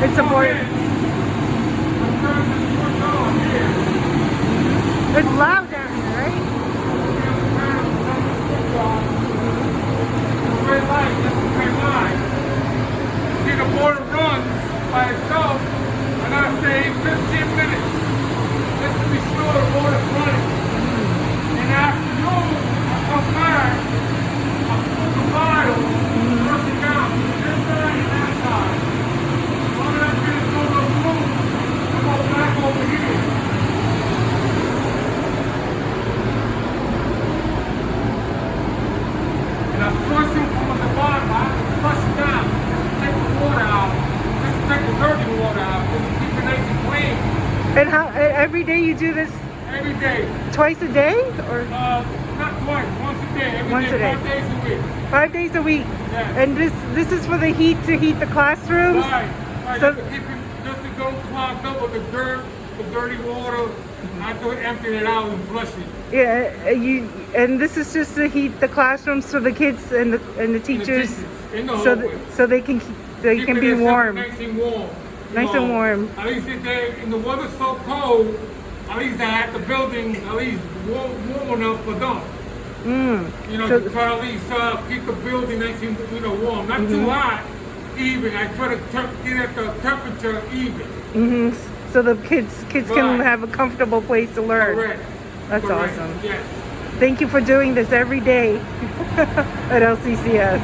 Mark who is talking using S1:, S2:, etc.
S1: It's important. It's loud down here, right?
S2: Red light, that's a red line. See the water runs by itself, and I stay 15 minutes just to be sure the water's running. In the afternoon, I come back, I put the bottle, brush it down, this side and that side. Long as I finish all those rooms, I go back over here. And I flush it from the bottom, I flush it down, just to take the water out, just to take the dirty water out, just to keep it nice and clean.
S1: And how every day you do this
S2: Every day.
S1: twice a day or
S2: Not twice, once a day. Every
S1: Once
S2: day,
S1: a day.
S2: 5 days a week.
S1: 5 days a week?
S2: Yes.
S1: And this is for the heat to heat the classrooms?
S2: Right.
S1: So-
S2: Just to keep it, just to go clogged up with the dirt, the dirty water. I do it, empty it out and flush it.
S1: Yeah, and this is just to heat the classrooms so the kids and the teachers,
S2: In the
S1: so
S2: hallway.
S1: so they can
S2: Keep it
S1: be
S2: nice
S1: warm.
S2: Nice and warm. you
S1: Nice and warm.
S2: At least if the weather's so cold, at least I have the building at least warm enough for them. You know,
S1: So-
S2: to try to at least keep the building nice and warm. Not too hot, even. I try to get at the temperature even.
S1: So the kids can
S2: Right.
S1: have a comfortable place to learn.
S2: Correct.
S1: That's
S2: Correct.
S1: awesome.
S2: Yes.
S1: Thank you for doing this every day at LCCS.